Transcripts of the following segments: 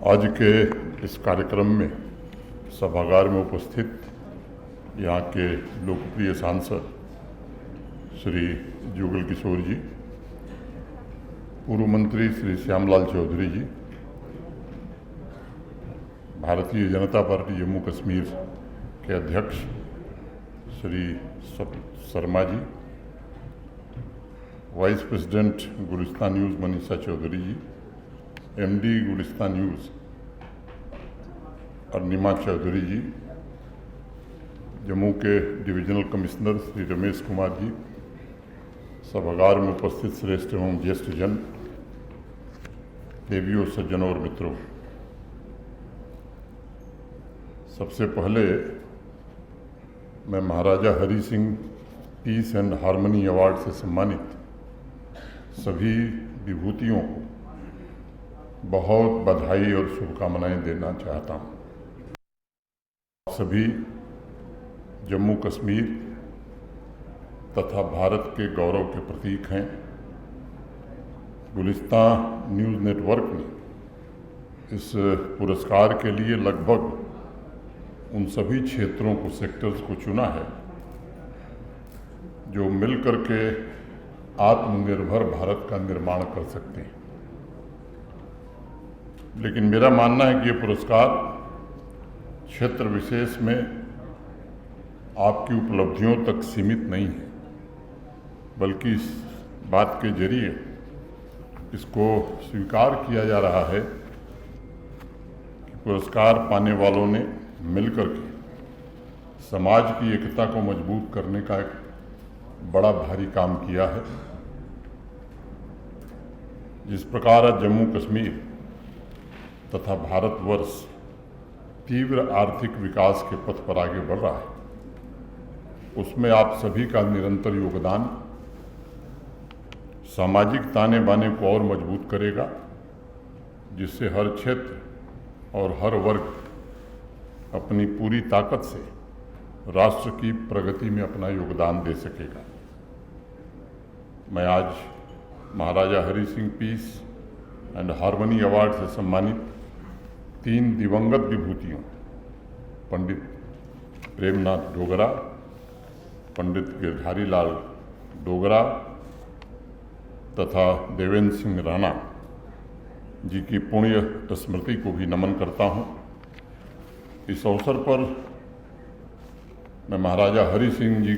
आज के इस कार्यक्रम में सभागार में उपस्थित यहाँ के लोकप्रिय सांसद श्री जुगल किशोर जी, पूर्व मंत्री श्री श्यामलाल चौधरी जी, भारतीय जनता पार्टी जम्मू कश्मीर के अध्यक्ष Shri Sharma ji, vice president Gulistan news Manisha Chaudhary ji, MD Gulistan news Arnima Chaudhary ji, Jammu के डिविजनल कमिश्नर श्री रमेश कुमार जी, सभागार में उपस्थित श्रेष्ठ एवं ज्येष्ठ जन, देवियों, सज्जनों और मित्रों, सबसे पहले मैं Maharaja Hari Singh peace and harmony award से सम्मानित सभी विभूतियों को बहुत बधाई और शुभकामनाएं देना चाहता हूं। सभी जम्मू कश्मीर तथा भारत के गौरव के प्रतीक हैं। गुलिस्तान न्यूज़ नेटवर्क ने इस पुरस्कार के लिए लगभग उन सभी क्षेत्रों को, सेक्टर्स को चुना है जो मिलकर के आत्मनिर्भर भारत का निर्माण कर सकते हैं। लेकिन मेरा मानना है कि ये पुरस्कार क्षेत्र विशेष में आपकी उपलब्धियों तक सीमित नहीं है, बल्कि इस बात के जरिए इसको स्वीकार किया जा रहा है कि पुरस्कार पाने वालों ने मिलकर के समाज की एकता को मजबूत करने का एक बड़ा भारी काम किया है। जिस प्रकार आज जम्मू कश्मीर तथा भारतवर्ष तीव्र आर्थिक विकास के पथ पर आगे बढ़ रहा है, उसमें आप सभी का निरंतर योगदान सामाजिक ताने बाने को और मजबूत करेगा, जिससे हर क्षेत्र और हर वर्ग अपनी पूरी ताकत से राष्ट्र की प्रगति में अपना योगदान दे सकेगा। मैं आज Maharaja Hari Singh peace and harmony award से सम्मानित 3 दिवंगत विभूतियों, पंडित प्रेमनाथ डोगरा, पंडित गिरधारी लाल डोगरा तथा देवेंद्र सिंह राणा जी की पुण्य स्मृति को भी नमन करता हूँ। इस अवसर पर मैं महाराजा हरि सिंह जी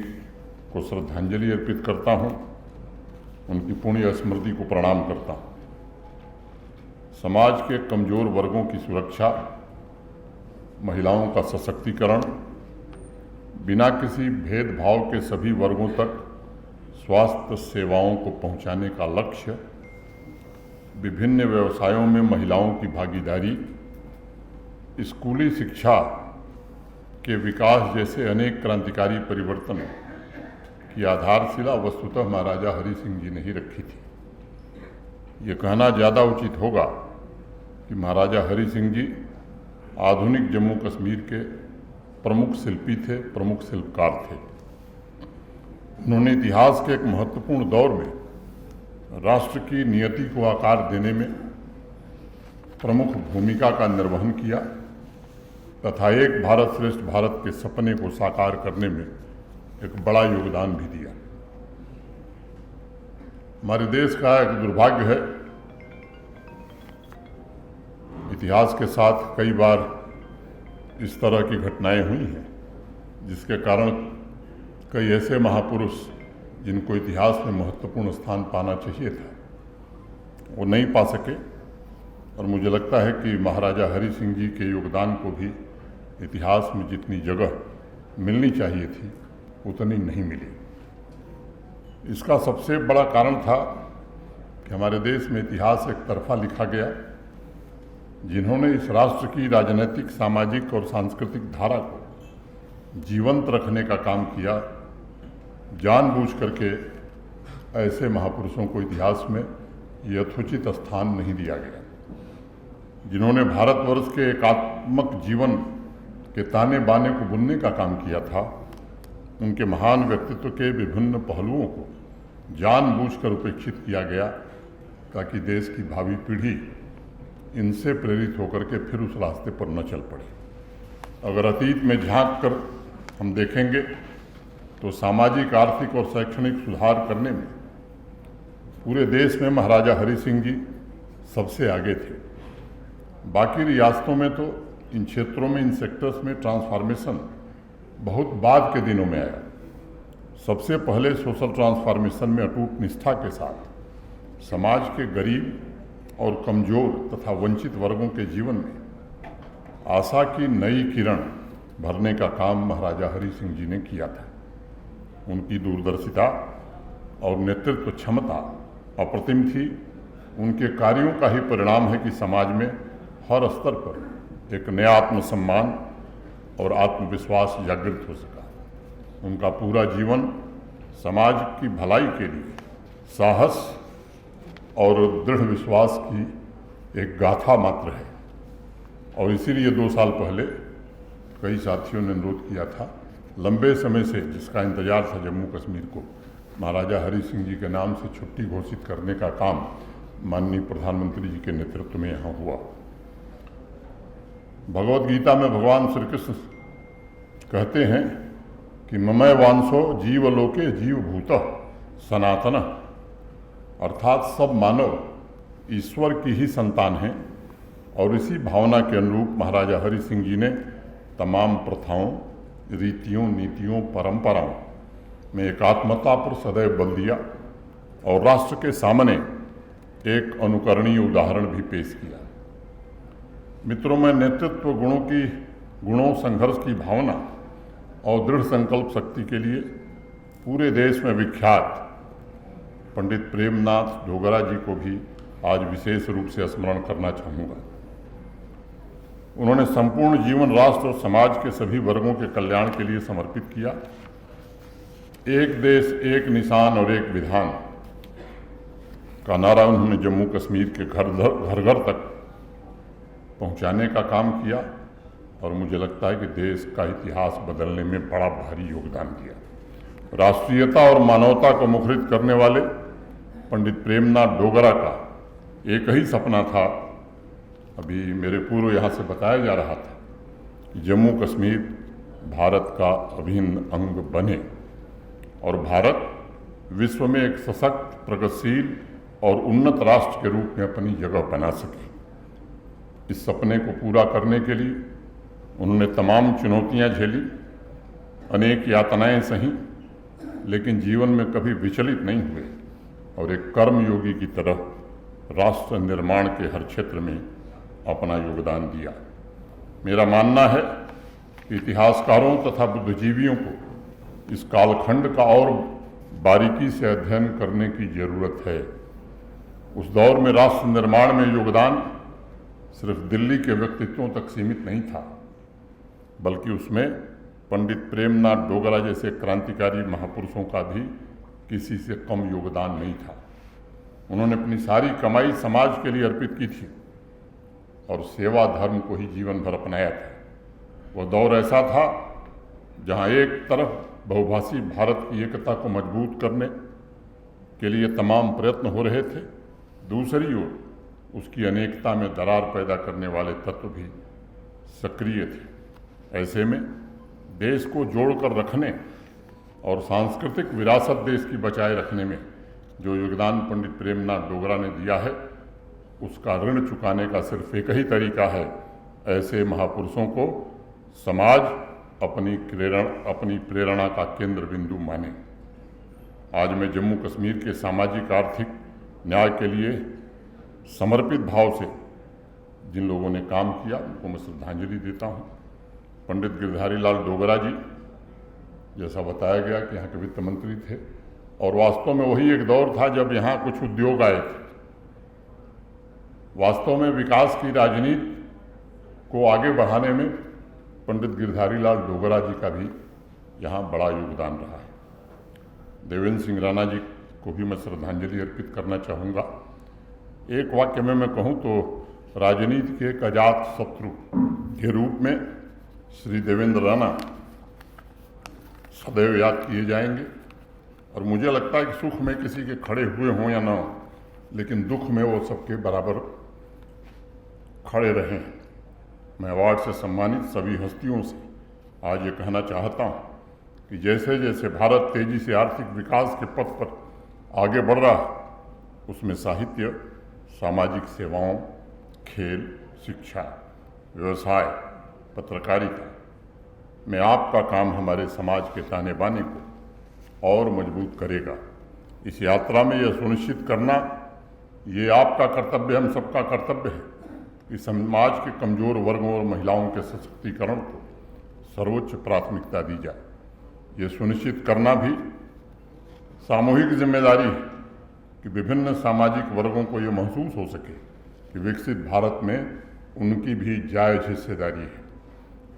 को श्रद्धांजलि अर्पित करता हूँ, उनकी पुण्य स्मृति को प्रणाम करता हूँ। समाज के कमजोर वर्गों की सुरक्षा, महिलाओं का सशक्तिकरण, बिना किसी भेदभाव के सभी वर्गों तक स्वास्थ्य सेवाओं को पहुंचाने का लक्ष्य, विभिन्न व्यवसायों में महिलाओं की भागीदारी, स्कूली शिक्षा के विकास जैसे अनेक क्रांतिकारी परिवर्तन की आधारशिला वस्तुतः महाराजा हरि सिंह जी ने ही रखी थी। ये कहना ज़्यादा उचित होगा कि महाराजा हरि सिंह जी आधुनिक जम्मू कश्मीर के प्रमुख शिल्पी थे, प्रमुख शिल्पकार थे। उन्होंने इतिहास के एक महत्वपूर्ण दौर में राष्ट्र की नियति को आकार देने में प्रमुख भूमिका का निर्वहन किया तथा एक भारत श्रेष्ठ भारत के सपने को साकार करने में एक बड़ा योगदान भी दिया। हमारे देश का एक दुर्भाग्य है, इतिहास के साथ कई बार इस तरह की घटनाएं हुई हैं जिसके कारण कई ऐसे महापुरुष जिनको इतिहास में महत्वपूर्ण स्थान पाना चाहिए था, वो नहीं पा सके। और मुझे लगता है कि महाराजा हरि सिंह जी के योगदान को भी इतिहास में जितनी जगह मिलनी चाहिए थी उतनी नहीं मिली। इसका सबसे बड़ा कारण था कि हमारे देश में इतिहास एक तरफा लिखा गया। जिन्होंने इस राष्ट्र की राजनीतिक, सामाजिक और सांस्कृतिक धारा को जीवंत रखने का काम किया, जानबूझ करके ऐसे महापुरुषों को इतिहास में यथोचित स्थान नहीं दिया गया। जिन्होंने भारतवर्ष के एकात्मक जीवन के ताने बाने को बुनने का काम किया था, उनके महान व्यक्तित्व के विभिन्न पहलुओं को जानबूझकर उपेक्षित किया गया ताकि देश की भावी पीढ़ी इनसे प्रेरित होकर के फिर उस रास्ते पर न चल पड़े। अगर अतीत में झांक कर हम देखेंगे तो सामाजिक, आर्थिक और शैक्षणिक सुधार करने में पूरे देश में महाराजा हरि सिंह जी सबसे आगे थे। बाकी रियासतों में तो इन क्षेत्रों में, इन सेक्टर्स में ट्रांसफॉर्मेशन बहुत बाद के दिनों में आया। सबसे पहले सोशल ट्रांसफॉर्मेशन में अटूट निष्ठा के साथ समाज के गरीब और कमजोर तथा वंचित वर्गों के जीवन में आशा की नई किरण भरने का काम महाराजा हरि सिंह जी ने किया था। उनकी दूरदर्शिता और नेतृत्व क्षमता अप्रतिम थी। उनके कार्यों का ही परिणाम है कि समाज में हर स्तर पर एक नया आत्मसम्मान और आत्मविश्वास जागृत हो सका। उनका पूरा जीवन समाज की भलाई के लिए साहस और दृढ़ विश्वास की एक गाथा मात्र है। और इसीलिए 2 साल पहले कई साथियों ने अनुरोध किया था, लंबे समय से जिसका इंतजार था जम्मू कश्मीर को, महाराजा हरि सिंह जी के नाम से छुट्टी घोषित करने का काम माननीय प्रधानमंत्री जी के नेतृत्व में यहाँ हुआ। भगवत गीता में भगवान श्री कृष्ण कहते हैं कि ममय वांसो जीवलोके जीवभूतः सनातनः, अर्थात सब मानव ईश्वर की ही संतान हैं। और इसी भावना के अनुरूप महाराजा हरि सिंह जी ने तमाम प्रथाओं, रीतियों, नीतियों, परंपराओं में एकात्मता पर सदैव बल दिया और राष्ट्र के सामने एक अनुकरणीय उदाहरण भी पेश किया। मित्रों, मैं नेतृत्व गुणों, संघर्ष की भावना और दृढ़ संकल्प शक्ति के लिए पूरे देश में विख्यात पंडित प्रेमनाथ डोगरा जी को भी आज विशेष रूप से स्मरण करना चाहूँगा। उन्होंने संपूर्ण जीवन राष्ट्र और समाज के सभी वर्गों के कल्याण के लिए समर्पित किया। एक देश, एक निशान और एक विधान का नारा उन्होंने जम्मू कश्मीर के घर घर तक पहुंचाने का काम किया और मुझे लगता है कि देश का इतिहास बदलने में बड़ा भारी योगदान दिया। राष्ट्रीयता और मानवता को मुखरित करने वाले पंडित प्रेमनाथ डोगरा का एक ही सपना था, अभी मेरे पूर्व यहाँ से बताया जा रहा था, कि जम्मू कश्मीर भारत का अभिन्न अंग बने और भारत विश्व में एक सशक्त, प्रगतिशील और उन्नत राष्ट्र के रूप में अपनी जगह बना सके। इस सपने को पूरा करने के लिए उन्होंने तमाम चुनौतियां झेली, अनेक यातनाएं सही, लेकिन जीवन में कभी विचलित नहीं हुए और एक कर्मयोगी की तरह राष्ट्र निर्माण के हर क्षेत्र में अपना योगदान दिया। मेरा मानना है कि इतिहासकारों तथा बुद्धिजीवियों को इस कालखंड का और बारीकी से अध्ययन करने की जरूरत है। उस दौर में राष्ट्र निर्माण में योगदान सिर्फ दिल्ली के व्यक्तित्वों तक सीमित नहीं था, बल्कि उसमें पंडित प्रेमनाथ डोगरा जैसे क्रांतिकारी महापुरुषों का भी किसी से कम योगदान नहीं था। उन्होंने अपनी सारी कमाई समाज के लिए अर्पित की थी और सेवा धर्म को ही जीवन भर अपनाया था। वह दौर ऐसा था जहां एक तरफ बहुभाषी भारत की एकता को मजबूत करने के लिए तमाम प्रयत्न हो रहे थे, दूसरी ओर उसकी अनेकता में दरार पैदा करने वाले तत्व भी सक्रिय थे। ऐसे में देश को जोड़कर रखने और सांस्कृतिक विरासत देश की बचाए रखने में जो योगदान पंडित प्रेमनाथ डोगरा ने दिया है, उसका ऋण चुकाने का सिर्फ एक ही तरीका है, ऐसे महापुरुषों को समाज अपनी प्रेरणा का केंद्र बिंदु माने। आज मैं जम्मू कश्मीर के सामाजिक आर्थिक न्याय के लिए समर्पित भाव से जिन लोगों ने काम किया उनको मैं श्रद्धांजलि देता हूँ। पंडित गिरधारी लाल डोगरा जी, जैसा बताया गया कि यहाँ के वित्त मंत्री थे और वास्तव में वही एक दौर था जब यहाँ कुछ उद्योग आए थे। वास्तव में विकास की राजनीति को आगे बढ़ाने में पंडित गिरधारी लाल डोगरा जी का भी यहाँ बड़ा योगदान रहा है। देवेंद्र सिंह राणा जी को भी मैं श्रद्धांजलि अर्पित करना चाहूँगा। एक वाक्य में मैं कहूँ तो राजनीति के एक अजात शत्रु के रूप में श्री देवेंद्र राणा सदैव याद किए जाएंगे और मुझे लगता है कि सुख में किसी के खड़े हुए हों या ना हो, लेकिन दुख में वो सबके बराबर खड़े रहें। मैं अवार्ड से सम्मानित सभी हस्तियों से आज ये कहना चाहता हूँ कि जैसे जैसे भारत तेजी से आर्थिक विकास के पथ पर आगे बढ़ रहा है, उसमें साहित्य, सामाजिक सेवाओं, खेल, शिक्षा, व्यवसाय, पत्रकारिता में आपका काम हमारे समाज के ताने बाने को और मजबूत करेगा। इस यात्रा में यह सुनिश्चित करना, ये आपका कर्तव्य, हम सबका कर्तव्य है कि समाज के कमज़ोर वर्गों और महिलाओं के सशक्तिकरण को सर्वोच्च प्राथमिकता दी जाए। ये सुनिश्चित करना भी सामूहिक जिम्मेदारी है कि विभिन्न सामाजिक वर्गों को ये महसूस हो सके कि विकसित भारत में उनकी भी जायज़ हिस्सेदारी है।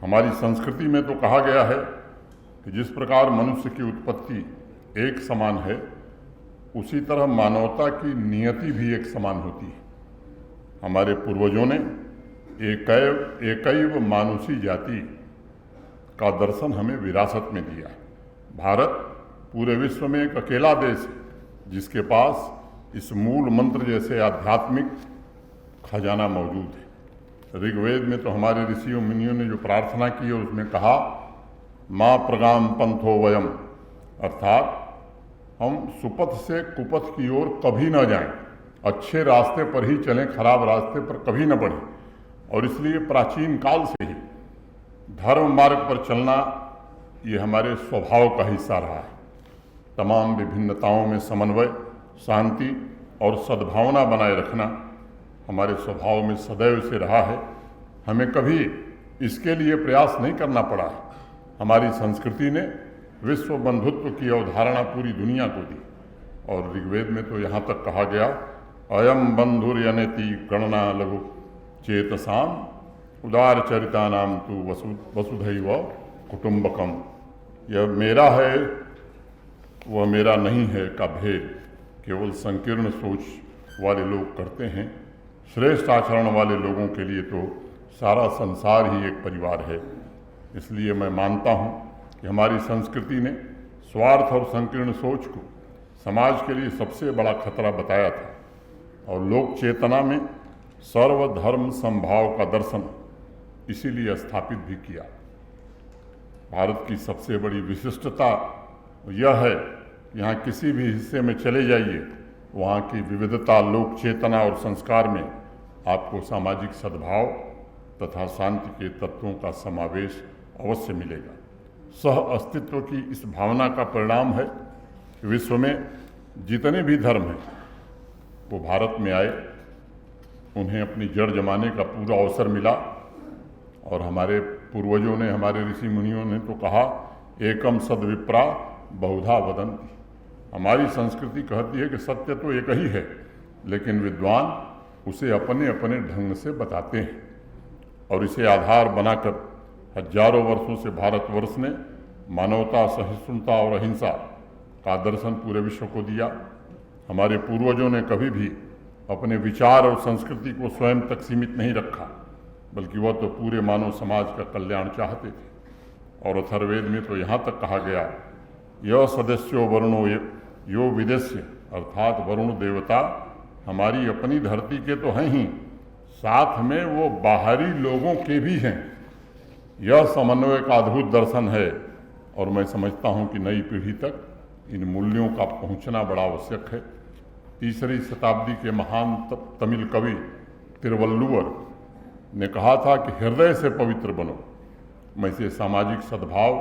हमारी संस्कृति में तो कहा गया है कि जिस प्रकार मनुष्य की उत्पत्ति एक समान है, उसी तरह मानवता की नियति भी एक समान होती है। हमारे पूर्वजों ने एकैव मानुषी जाति का दर्शन हमें विरासत में दिया है। भारत पूरे विश्व में एक अकेला देश है जिसके पास इस मूल मंत्र जैसे आध्यात्मिक खजाना मौजूद है। ऋग्वेद में तो हमारे ऋषियों मुनियों ने जो प्रार्थना की और उसमें कहा, माँ प्रगाम पंथो वयम, अर्थात हम सुपथ से कुपथ की ओर कभी न जाएं, अच्छे रास्ते पर ही चलें, खराब रास्ते पर कभी न बढ़ें। और इसलिए प्राचीन काल से ही धर्म मार्ग पर चलना ये हमारे स्वभाव का हिस्सा रहा है। तमाम विभिन्नताओं में समन्वय, शांति और सद्भावना बनाए रखना हमारे स्वभाव में सदैव से रहा है। हमें कभी इसके लिए प्रयास नहीं करना पड़ा है। हमारी संस्कृति ने विश्व बंधुत्व की अवधारणा पूरी दुनिया को दी और ऋग्वेद में तो यहाँ तक कहा गया, अयम बंधुर्यनेति गणना लघु चेतसाम उदार चरिता नाम तु वसुधैव कुटुंबकम। यह मेरा है वह मेरा नहीं है का भेद केवल संकीर्ण सोच वाले लोग करते हैं। श्रेष्ठ आचरण वाले लोगों के लिए तो सारा संसार ही एक परिवार है। इसलिए मैं मानता हूँ कि हमारी संस्कृति ने स्वार्थ और संकीर्ण सोच को समाज के लिए सबसे बड़ा खतरा बताया था और लोक चेतना में सर्वधर्म समभाव का दर्शन इसीलिए स्थापित भी किया। भारत की सबसे बड़ी विशिष्टता यह है कि यहाँ किसी भी हिस्से में चले जाइए, वहाँ की विविधता, लोक चेतना और संस्कार में आपको सामाजिक सद्भाव तथा शांति के तत्वों का समावेश अवश्य मिलेगा। सह अस्तित्व की इस भावना का परिणाम है कि विश्व में जितने भी धर्म हैं वो भारत में आए, उन्हें अपनी जड़ जमाने का पूरा अवसर मिला। और हमारे पूर्वजों ने, हमारे ऋषि मुनियों ने तो कहा, एकम सद्विप्रा बहुधा वदन्ति। हमारी संस्कृति कहती है कि सत्य तो एक ही है, लेकिन विद्वान उसे अपने अपने ढंग से बताते हैं और इसे आधार बनाकर हजारों वर्षों से भारतवर्ष ने मानवता, सहिष्णुता और अहिंसा का दर्शन पूरे विश्व को दिया। हमारे पूर्वजों ने कभी भी अपने विचार और संस्कृति को स्वयं तक सीमित नहीं रखा, बल्कि वह तो पूरे मानव समाज का कल्याण चाहते थे। और अथर्ववेद में तो यहाँ तक कहा गया, यह सदस्यो वरुणो यो विदेश्य, अर्थात वरुण देवता हमारी अपनी धरती के तो हैं ही, साथ में वो बाहरी लोगों के भी हैं। यह समन्वय का अद्भुत दर्शन है और मैं समझता हूँ कि नई पीढ़ी तक इन मूल्यों का पहुँचना बड़ा आवश्यक है। 3री शताब्दी के महान तमिल कवि तिरुवल्लुवर ने कहा था कि हृदय से पवित्र बनो। मैं इसे सामाजिक सद्भाव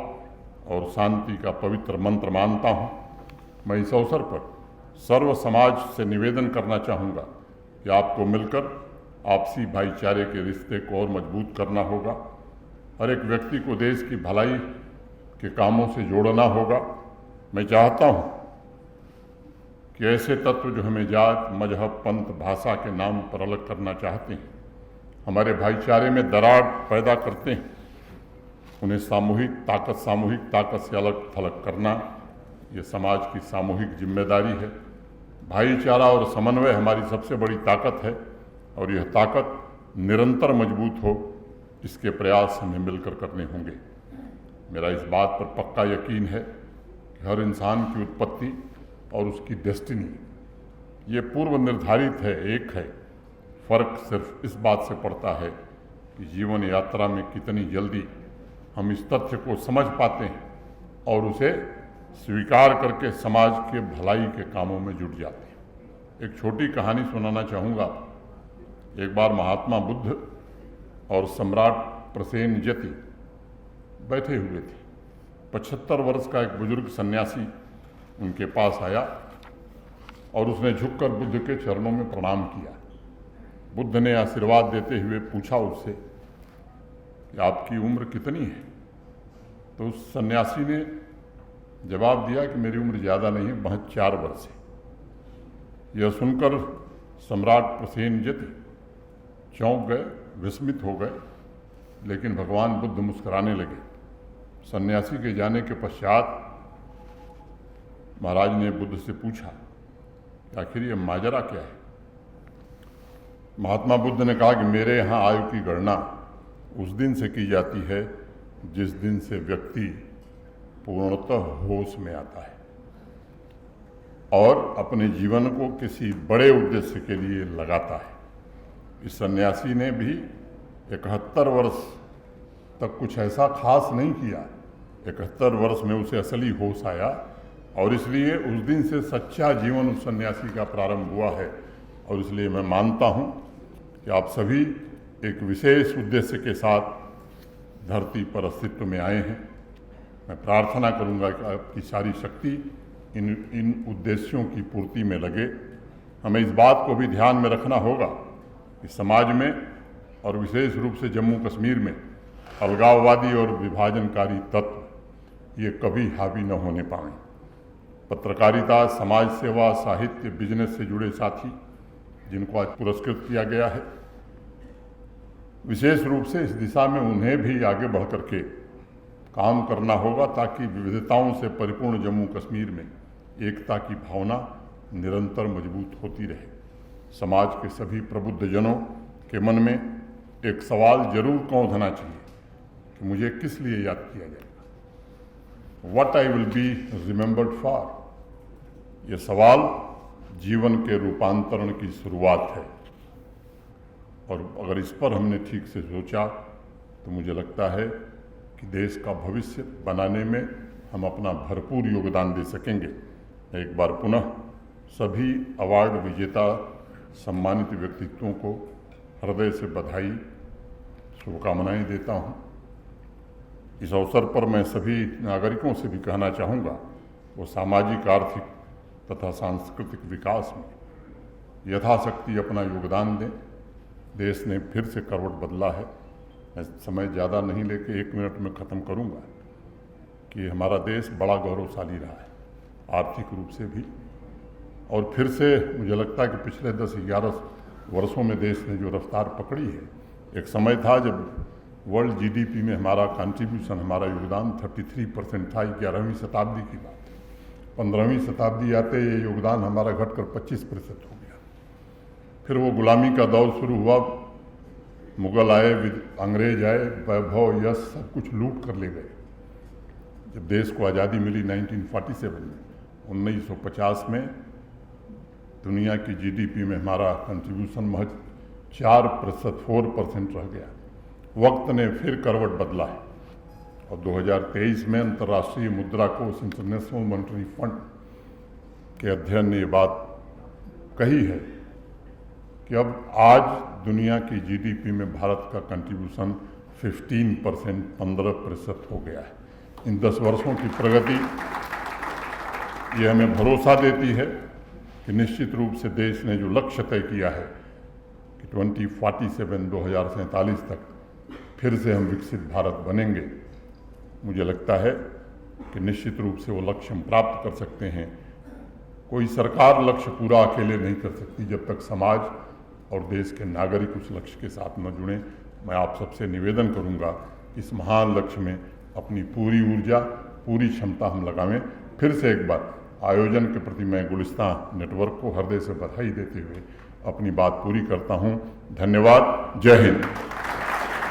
और शांति का पवित्र मंत्र मानता हूँ। मैं इस अवसर पर सर्व समाज से निवेदन करना चाहूँगा कि आपको मिलकर आपसी भाईचारे के रिश्ते को और मजबूत करना होगा। हर एक व्यक्ति को देश की भलाई के कामों से जोड़ना होगा। मैं चाहता हूँ कि ऐसे तत्व जो हमें जात, मजहब, पंथ, भाषा के नाम पर अलग करना चाहते हैं, हमारे भाईचारे में दरार पैदा करते हैं, उन्हें सामूहिक ताकत से अलग थलग करना ये समाज की सामूहिक जिम्मेदारी है। भाईचारा और समन्वय हमारी सबसे बड़ी ताकत है और यह ताकत निरंतर मजबूत हो, इसके प्रयास हमें मिलकर करने होंगे। मेरा इस बात पर पक्का यकीन है कि हर इंसान की उत्पत्ति और उसकी डेस्टिनी ये पूर्व निर्धारित है, एक है। फर्क सिर्फ इस बात से पड़ता है कि जीवन यात्रा में कितनी जल्दी हम इस तथ्य को समझ पाते हैं और उसे स्वीकार करके समाज के भलाई के कामों में जुट जाते हैं। एक छोटी कहानी सुनाना चाहूँगा। एक बार महात्मा बुद्ध और सम्राट प्रसेनजति बैठे हुए थे। 75 वर्ष का एक बुजुर्ग सन्यासी उनके पास आया और उसने झुककर बुद्ध के चरणों में प्रणाम किया। बुद्ध ने आशीर्वाद देते हुए पूछा उससे कि आपकी उम्र कितनी है? तो उस सन्यासी ने जवाब दिया कि मेरी उम्र ज़्यादा नहीं है, महज 4 वर्ष है। यह सुनकर सम्राट प्रसेनजति चौंक गए, विस्मित हो गए, लेकिन भगवान बुद्ध मुस्कुराने लगे। सन्यासी के जाने के पश्चात महाराज ने बुद्ध से पूछा कि आखिर ये माजरा क्या है? महात्मा बुद्ध ने कहा कि मेरे यहाँ आयु की गणना उस दिन से की जाती है जिस दिन से व्यक्ति पूर्णतः होश में आता है और अपने जीवन को किसी बड़े उद्देश्य के लिए लगाता है। इस सन्यासी ने भी 71 वर्ष तक कुछ ऐसा खास नहीं किया। 71 वर्ष में उसे असली होश आया और इसलिए उस दिन से सच्चा जीवन उस सन्यासी का प्रारंभ हुआ है। और इसलिए मैं मानता हूँ कि आप सभी एक विशेष उद्देश्य के साथ धरती पर अस्तित्व में आए हैं। मैं प्रार्थना करूँगा कि आपकी सारी शक्ति इन उद्देश्यों की पूर्ति में लगे। हमें इस बात को भी ध्यान में रखना होगा कि समाज में और विशेष रूप से जम्मू कश्मीर में अलगाववादी और विभाजनकारी तत्व ये कभी हावी न होने पाएं। पत्रकारिता, समाज सेवा, साहित्य, बिजनेस से जुड़े साथी जिनको आज पुरस्कृत किया गया है, विशेष रूप से इस दिशा में उन्हें भी आगे बढ़ करके काम करना होगा ताकि विविधताओं से परिपूर्ण जम्मू कश्मीर में एकता की भावना निरंतर मजबूत होती रहे। समाज के सभी प्रबुद्ध जनों के मन में एक सवाल जरूर कौंधना चाहिए कि मुझे किस लिए याद किया जाएगा, what I will be remembered for. यह सवाल जीवन के रूपांतरण की शुरुआत है और अगर इस पर हमने ठीक से सोचा तो मुझे लगता है कि देश का भविष्य बनाने में हम अपना भरपूर योगदान दे सकेंगे। एक बार पुनः सभी अवार्ड विजेता सम्मानित व्यक्तित्वों को हृदय से बधाई, शुभकामनाएं देता हूं। इस अवसर पर मैं सभी नागरिकों से भी कहना चाहूँगा वो सामाजिक, आर्थिक तथा सांस्कृतिक विकास में यथाशक्ति अपना योगदान दें। देश ने फिर से करवट बदला है। मैं समय ज़्यादा नहीं लेके 1 मिनट में ख़त्म करूँगा कि हमारा देश बड़ा गौरवशाली रहा है, आर्थिक रूप से भी। और फिर से मुझे लगता है कि पिछले 10-11 वर्षों में देश ने जो रफ्तार पकड़ी है, एक समय था जब वर्ल्ड जीडीपी में हमारा कंट्रीब्यूशन, हमारा योगदान 33% था। 11वीं शताब्दी की बात। 15वीं शताब्दी आते ये योगदान हमारा घटकर 25% हो गया। फिर वो गुलामी का दौर शुरू हुआ, मुगल आए, अंग्रेज आए, वैभव, यश सब कुछ लूट कर ले गए। जब देश को आज़ादी मिली 1947 में, 1950 में दुनिया की जीडीपी में हमारा कंट्रीब्यूशन महज 4% रह गया। वक्त ने फिर करवट बदला है और 2023 में अंतर्राष्ट्रीय मुद्रा कोष, इंटरनेशनल मॉनेटरी फंड के अध्ययन ने ये बात कही है कि अब आज दुनिया की जीडीपी में भारत का कंट्रीब्यूशन 15% हो गया है। इन 10 वर्षों की प्रगति ये हमें भरोसा देती है कि निश्चित रूप से देश ने जो लक्ष्य तय किया है कि 2047 तक फिर से हम विकसित भारत बनेंगे, मुझे लगता है कि निश्चित रूप से वो लक्ष्य हम प्राप्त कर सकते हैं। कोई सरकार लक्ष्य पूरा अकेले नहीं कर सकती जब तक समाज और देश के नागरिक उस लक्ष्य के साथ न जुड़ें। मैं आप सबसे निवेदन करूंगा इस महान लक्ष्य में अपनी पूरी ऊर्जा, पूरी क्षमता हम लगावें। फिर से एक बार आयोजन के प्रति मैं गुलिस्तान नेटवर्क को हृदय से बधाई देते हुए अपनी बात पूरी करता हूं। धन्यवाद। जय हिंद।